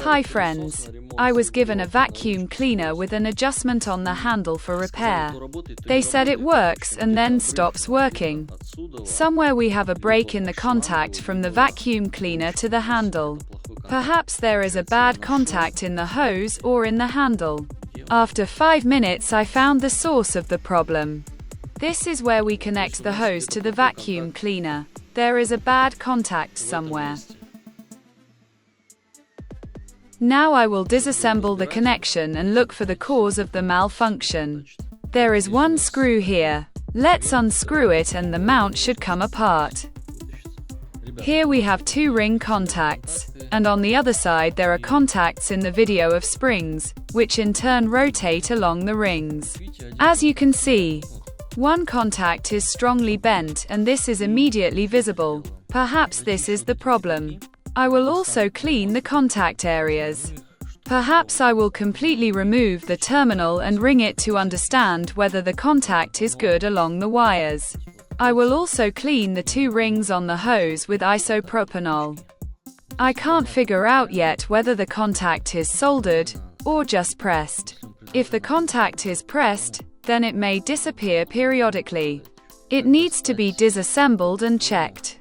Hi friends, I was given a vacuum cleaner with an adjustment on the handle for repair. They said it works and then stops working. Somewhere we have a break in the contact from the vacuum cleaner to the handle. Perhaps there is a bad contact in the hose or in the handle. After 5 minutes I found the source of the problem. This is where we connect the hose to the vacuum cleaner. There is a bad contact somewhere. Now I will disassemble the connection and look for the cause of the malfunction. There is one screw here. Let's unscrew it and the mount should come apart. Here we have 2 ring contacts, and on the other side there are contacts in the video of springs, which in turn rotate along the rings. As you can see, one contact is strongly bent and this is immediately visible. Perhaps this is the problem. I will also clean the contact areas. Perhaps I will completely remove the terminal and ring it to understand whether the contact is good along the wires. I will also clean the 2 rings on the hose with isopropanol. I can't figure out yet whether the contact is soldered or just pressed. If the contact is pressed, then it may disappear periodically. It needs to be disassembled and checked.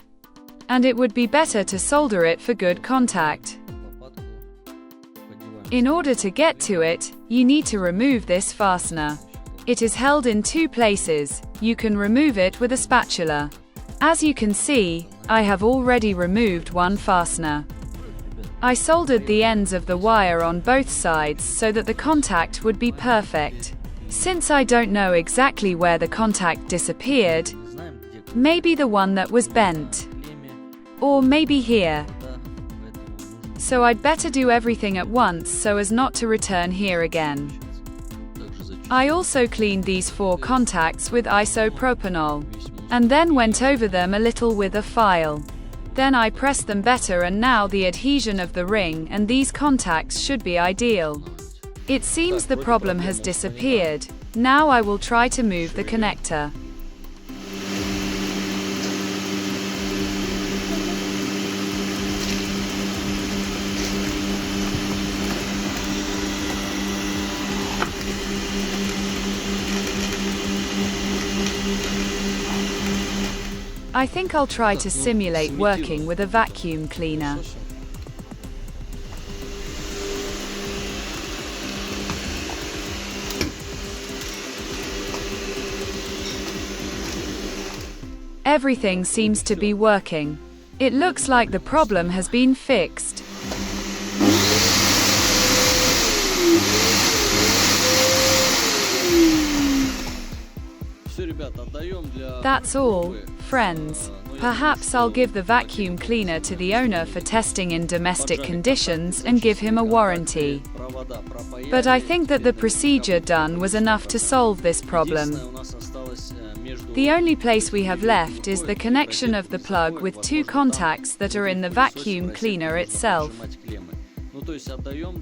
And it would be better to solder it for good contact. In order to get to it, you need to remove this fastener. It is held in 2 places. You can remove it with a spatula. As you can see, I have already removed one fastener. I soldered the ends of the wire on both sides so that the contact would be perfect. Since I don't know exactly where the contact disappeared, maybe the one that was bent. Or maybe here. So I'd better do everything at once so as not to return here again. I also cleaned these 4 contacts with isopropanol, and then went over them a little with a file. Then I pressed them better and now the adhesion of the ring and these contacts should be ideal. It seems the problem has disappeared. Now I will try to move the connector. I think I'll try to simulate working with a vacuum cleaner. Everything seems to be working. It looks like the problem has been fixed. That's all, friends. Perhaps I'll give the vacuum cleaner to the owner for testing in domestic conditions and give him a warranty. But I think that the procedure done was enough to solve this problem. The only place we have left is the connection of the plug with 2 contacts that are in the vacuum cleaner itself.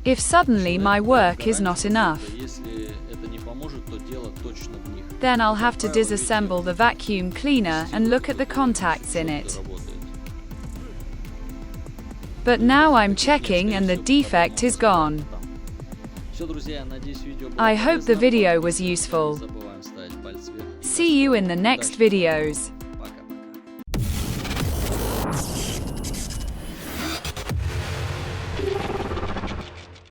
If suddenly my work is not enough, then I'll have to disassemble the vacuum cleaner and look at the contacts in it. But now I'm checking and the defect is gone. I hope the video was useful. See you in the next videos.